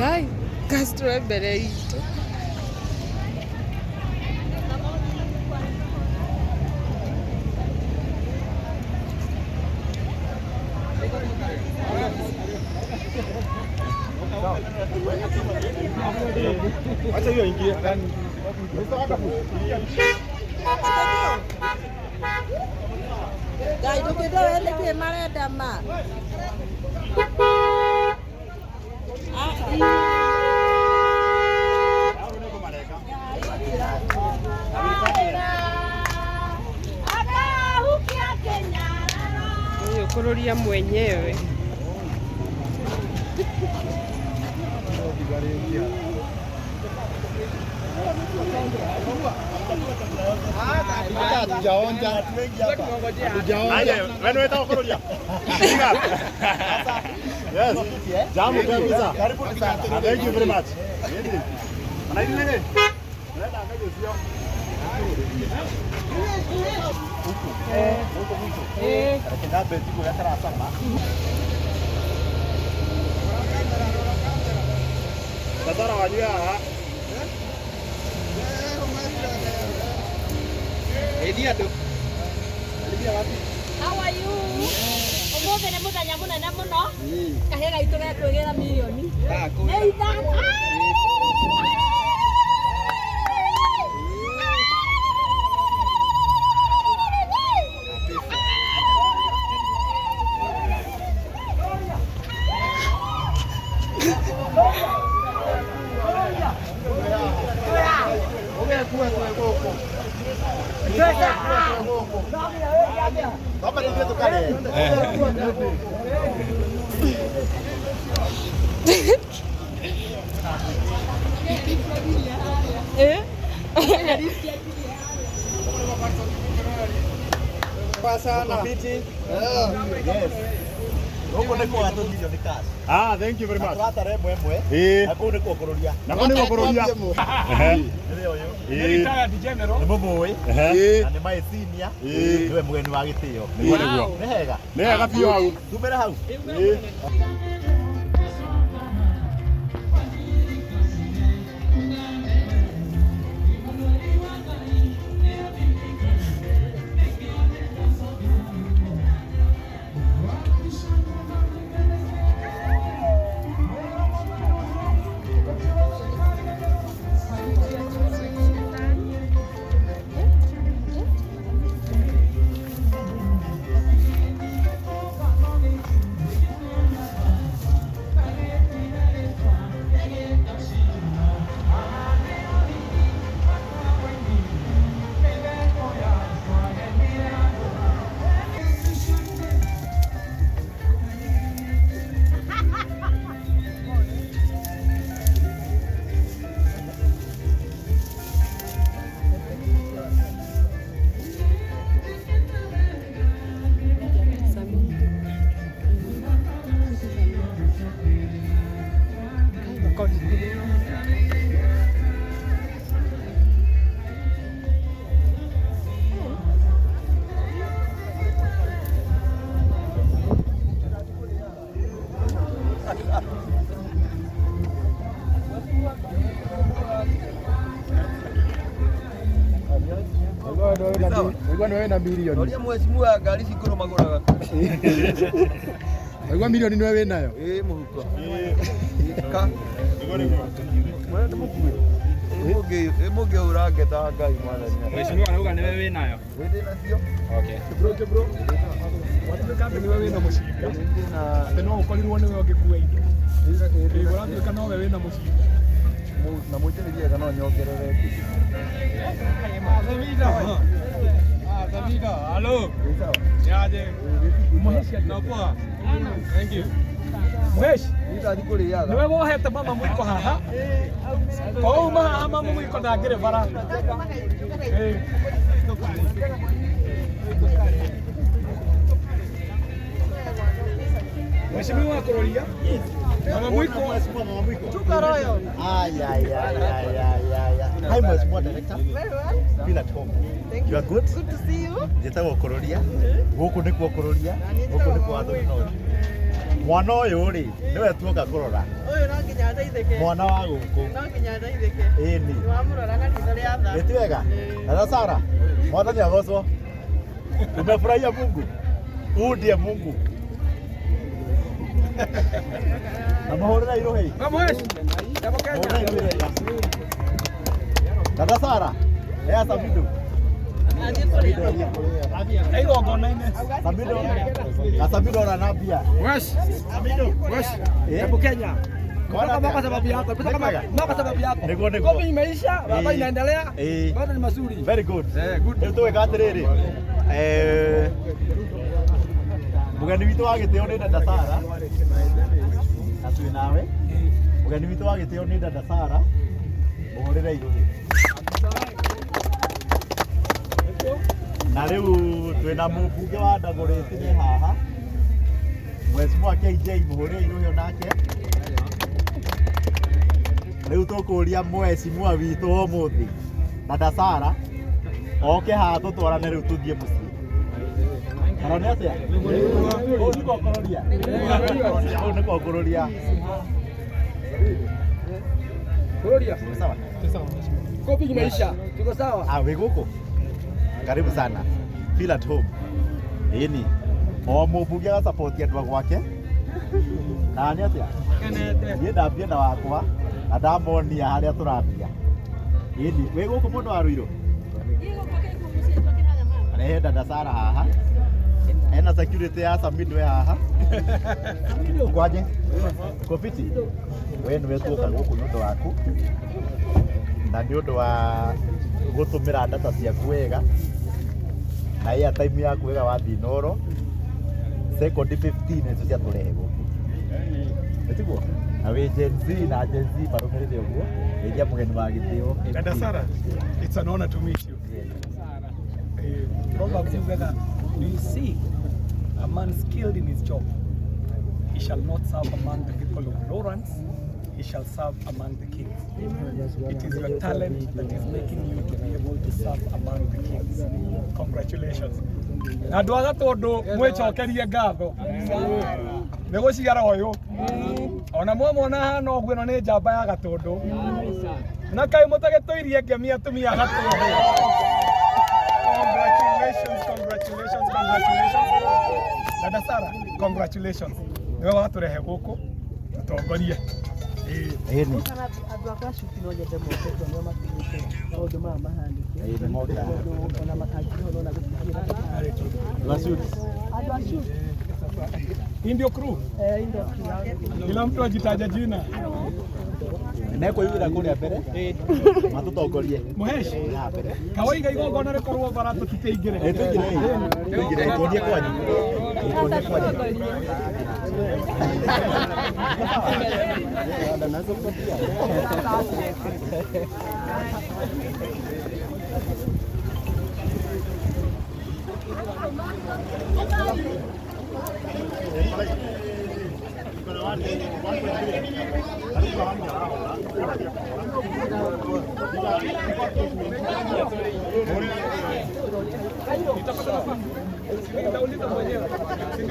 Ngai Castro mbere itu. Acha hiyo ingie. Ngai ndũkĩndoere kĩ marenda ma. Huyo kururia mwenyewe. Hatujaonja. Wewe unataka kurudia? Yes. Jamu kabisa. Thank you very much. Anaidi nini? Nenda angaje sio. Kenda beti kwa tara sama. Tatara wajua. Edia do. Edia wapi? How are you? Umuthi nĩ mũthenya mũnene mũno. Kahĩĩ gaitũ gekwĩgĩra milioni. Ah, thank you very much. Na milioni. Ndio mheshimiwa gari sikoro magora. Aigua milioni niwe winayo? Muhuko. Ka. Mwana mukue. Muge urangeta ngai mwana. Mheshimiwa anauga niwe winayo. Wende nacio. Okay. Bro. Watu kambi niwe wina mushirika. Na no ukorirwo niwe ungikuwa indo. Uratuika no we wina mushirika. Na mutereria kana nyongerere. Davida, hello. Yaje. Mhesh no poa. Thank you. Mhesh, niwe wohete mama mwiko haha. Kwa haha mama mwiko ndangire bara. Mheshimiwa kuroria. Mama mwiko. Tukaroyo. Hi Mheshimiwa Director. Feel at home. You are good? Good to see you. Njeta gukururia. Guku ni kukururia. Guku ni kwa andũ no. Mwana ũyũ rĩ nĩwe tuoka kũrora. Ũyũ no nginya ateithĩke. Mwana wa gũkũ. No nginya ateithĩke. Ĩni. Wamũrora na ritho rĩa tha. Nĩ wega. Dada Sara, Mwathani agocwo. Umefurahia Mungu? Huu ndiye Mungu. Na mahũrĩra irũhĩ. Dada Sara, ea Sabido. Sabido ananambia. Hebu Kenya. Kwa sababu yako. Kwa sababu yako. Kopi imeisha, baba inaendelea. Bado ni mazuri. Very good. Good. Tuwe katiriri. Mugeni witũ wa gĩtĩo nĩ Dada Sara. Na twĩ nawe. Mugeni witũ wa gĩtĩo nĩ Dada Sara. Mũhũrĩre irũhĩ. Na rĩu twĩna mũmbunge wa Dagoretti nĩ haha. Mheshimiwa KJ mũhũrĩre irũhĩ onake. Rĩu tũkũria mheshimiwa witũ ũmũthĩ Dada Sara oke haha tũtwarane rĩu tũthiĩ mũciĩ. Karone atĩa? Ũũ nĩko kũroria. Ũũ nĩko kũroria. Kuroria. Sawa. Kopi imeisha. Tuko sawa? Wĩ gũkũ. Karibu sana. Feel at home. Ĩni. O mũmbunge agasupport andũ gwake. Na nĩ atĩa? Niĩ ndambia na wakwa na ndamonia harĩa tũrambia. Ĩni. Wĩ gũkũ mũndũ wa Rũirũ? Rehe Dada Sara haha. Ena security ya Sabido haha. Kwaje? Kofiti. Wewe nĩwe tuoka gũkũ nĩ ũndũ waku. Na nĩ ũndũ wa gũtũmĩra data ciaku wega. Na ya time yaku wega wathiĩ Noro. Second 15 nĩcio ciatũrehe gũkũ. Nĩtiguo? Na wĩ Gen Z na Gen Z marũmĩrĩre ũguo. Rĩrĩa mũgeni wa gĩtĩo. Dada Sara, it's an honor to meet you. Proverbs says that you see a man skilled in his job, he shall not serve among the people of Lawrence, he shall serve among the kings. It is your talent that is making you to be able to serve among the kings. Congratulations. Na andũ a Gatũndũ mwĩcokerie ngatho nĩ gũciara ũyũ ona mwona hana ũguo ĩno nĩ njamba ya Gatũndũ na kaĩ mũtagĩtũirie ngemi atumia a Gatũndũ. Congratulations. Dada Sara, congratulations. Wewe waturehe gũkũ tutongorie. Ĩni. Andũ akwa cuti no nyende moke tuone makinyĩte maũndũ maya mahandĩke. Nĩ moka. Ona makangĩhona na gũkinyĩra. Lasudi. Andũ a cuti. Hii ndio crew. Ndio crew. Kila mtu ajitaja jina. Nĩekũiyũra kũrĩa mbere. Matũtongorie. Muhesh. Kawaiga igongona rĩkorwo bara tũtiteingĩre. Tũingĩre tũthiĩ kwanyu.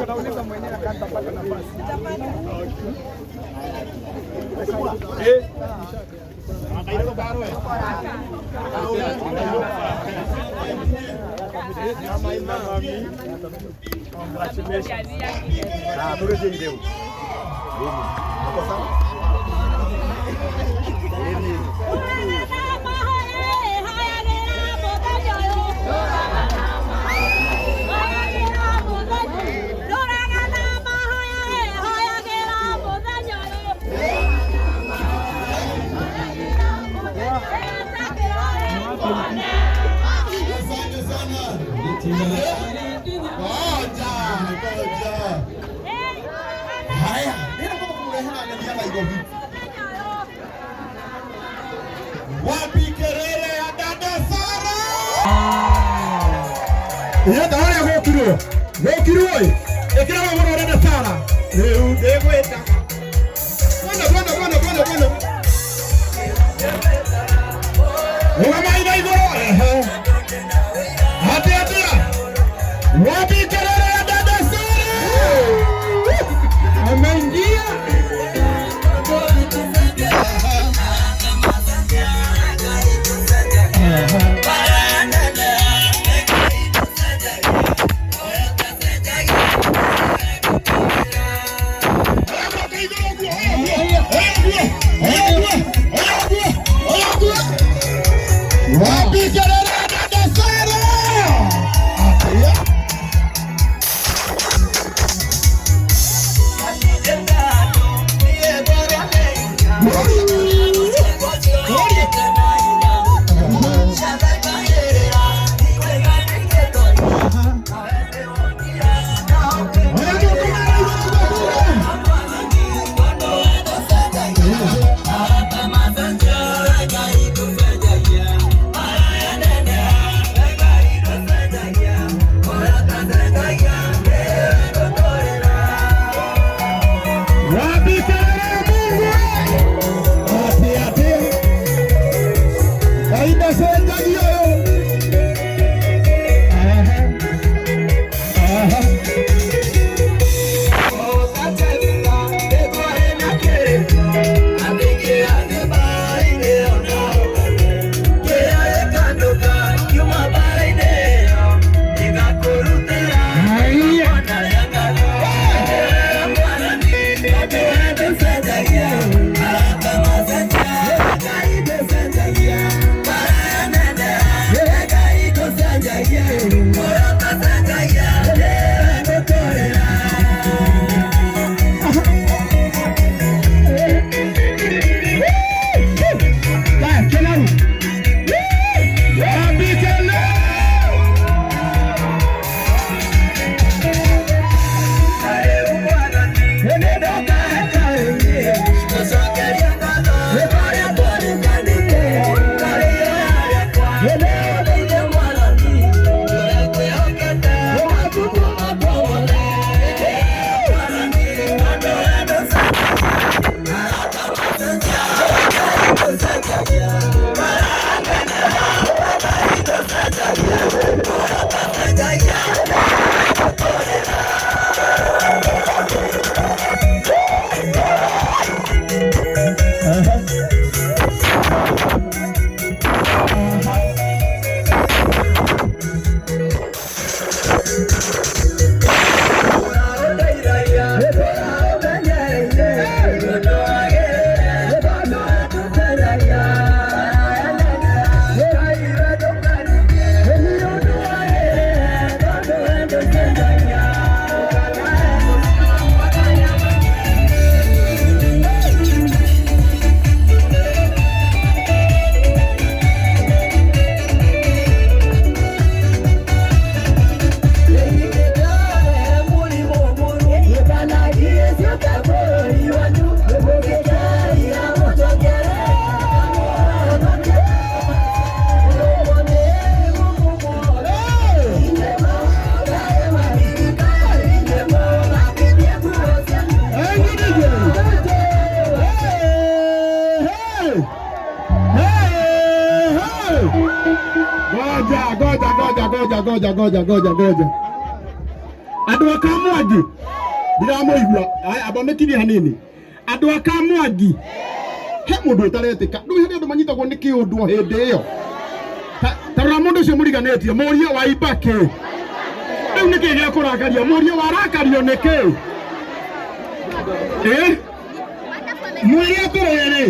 Nauliza mwenyewe akatapata nafasi. Haya, nina kama kumrehema ananiana hivyo vipi? Wapi kelele ya Dada Sara? Yenda haya gokirwo. Gokirwo. Ekira mwana Dada Sara. Leo ndegweta. Bwana. Ngoma ina igoro. Hati. Wapi kelele ya Dada Sara? Andũ akamwangi ndiramuigua abonekirie hanini andũ akamwangi he mũndũ ũtaretĩka ndũĩ harĩ andũ manyitagwo nĩ kĩũndũ hĩndĩ ĩyo tarora mũndũ ũcio mũriganĩtie mũria wa ibake rĩu nĩkĩ gĩa kũrakaria mũria warakario nĩkĩ mwĩrĩ atũrere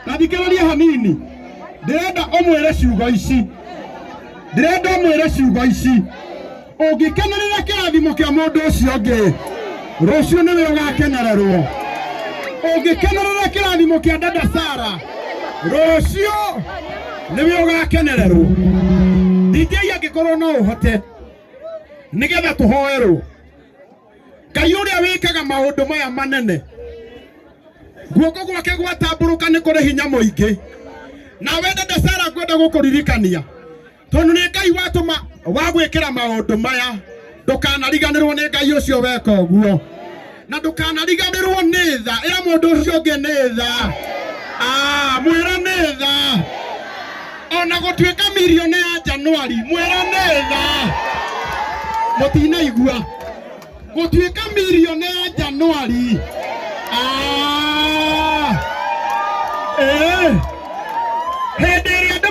nathikĩrĩria hanini ndĩrenda ũmwĩre ciugo ici ũngĩkenerera kĩrathimo kĩa mũndũ ũcio ũngĩ rũciũ nĩwe ũgakenererwo ũngĩkenerera kĩrathimo kĩa dada Sara rũciũ nĩwe ũgakenererwo DJ angĩkorwo no ũhote nĩgetha tũhoerwo Ngai ũrĩa wĩkaga maũndũ maya manene guoko gwake gwatambũrũka nĩ kũrĩ hinya mũingĩ nawe dada Sara ngwenda gũkũririkania tondũ nĩ Ngai watũma wa gwĩkĩra maũndũ maya ndũkanariganĩrwo nĩ Ngai ũcio weka ũguo na ndũkanariganĩrwo nĩ tha ĩra mũndũ ũcio ũngĩ nĩ tha mwĩra nĩ tha ona gũtuĩka mirioni ya Januari mwĩra nĩ tha mũtinaigua gũtuĩka mirioni ya Januari hĩndĩ ĩrĩa andũ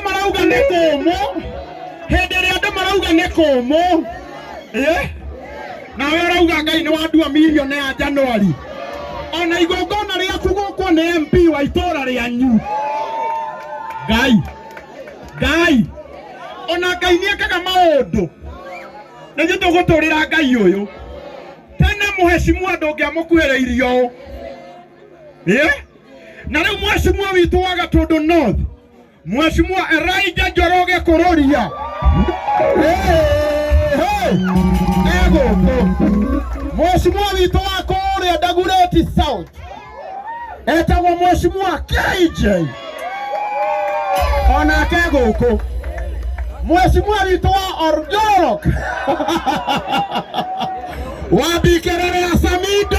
marauga nĩ kũmũ nawe ũrauga Ngai nĩ wandua mirioni ya Januari ona igongona rĩaku gũkwo nĩ MP wa itũra rĩanyu Ngai ona Ngai nĩekaga maũndũ nĩthuĩ tũgũtũrĩra Ngai ũyũ tene mũheshimiwa ndũngĩamũkuhĩrĩirio na rĩu mheshimiwa witũ wa Gatũndũ North Mheshimiwa Elijah Njoroge Kururia Mheshimiwa witũ wa kũrĩa Dagoretti South etagwo Mheshimiwa KJ onake gũkũ Mheshimiwa witũ wa Orjorok Wabikĩrĩre Samido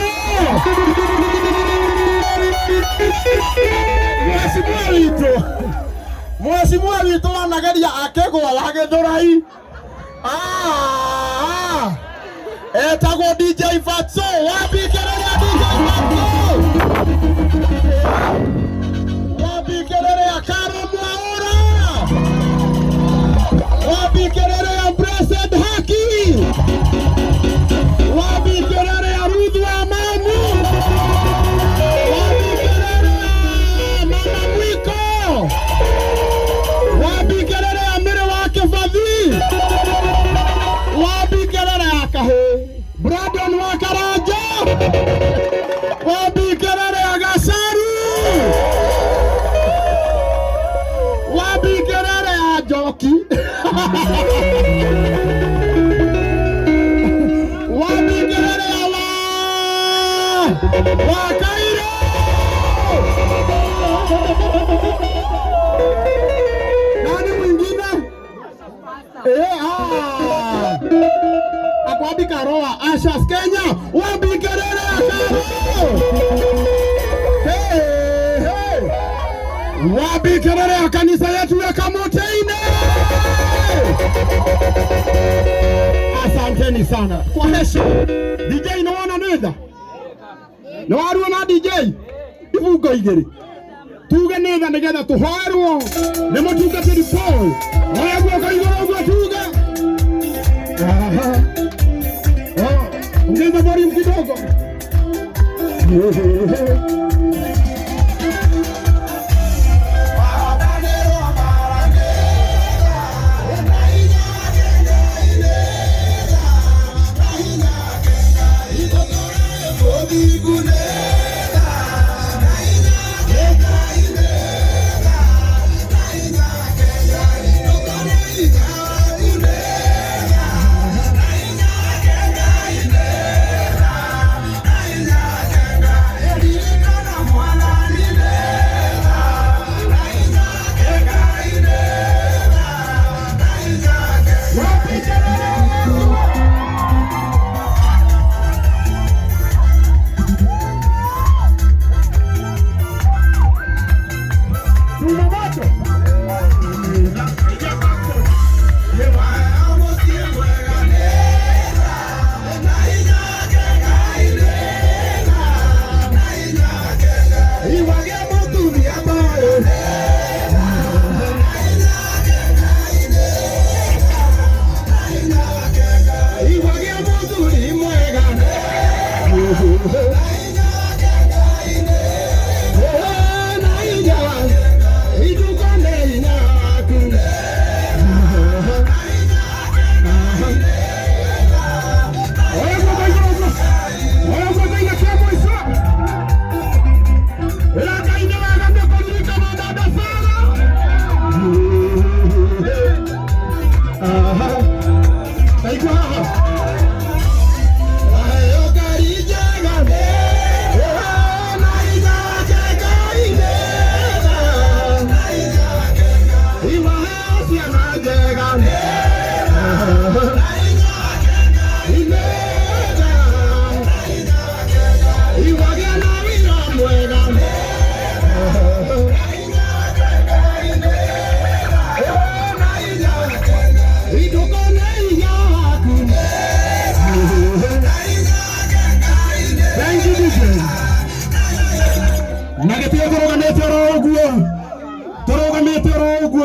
Mheshimiwa witũ wa Nageria akĩgwa wa Gĩthũrai etagwo DJ Fatso wabikĩrĩre DJ Fatso wabikĩrĩre Karo Mwaura wabikĩrĩre Blessed Haki wabikĩrĩre Ruth wa Mamu wabikĩrĩre Mama Mwiko wabikĩrĩre Amiri wa Kĩbathi wabikĩrĩre Akahĩ Brandon wa Karanja wabikĩrĩre Gacaru wabikĩrĩre Njoki wabikĩrĩre wa Kairo nani mwingine akwandika roa Ashas Kenya wabikĩrĩre Akaro wabikĩrĩre kanisa yetu ya Kamoteinĩ asanteni sana kwa heshima DJ naona nenda na waruo na DJ ibungo igĩrĩ tuge nenda nĩgetha tũhoerwo nĩ mũtungatĩri Paul oya guoko igũrũ ũguo tuge ongeza volume kidogo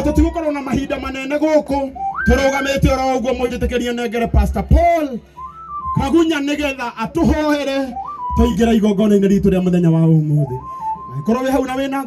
Tutigokorwo na mahinda manene guku turugamite oro uguo munjitikirie nengere Pastor Paul Kagunya nigetha atuhoere tuingira igongona-inĩ ritu ria muthenya wa umuthi. Korwo wi hau na wina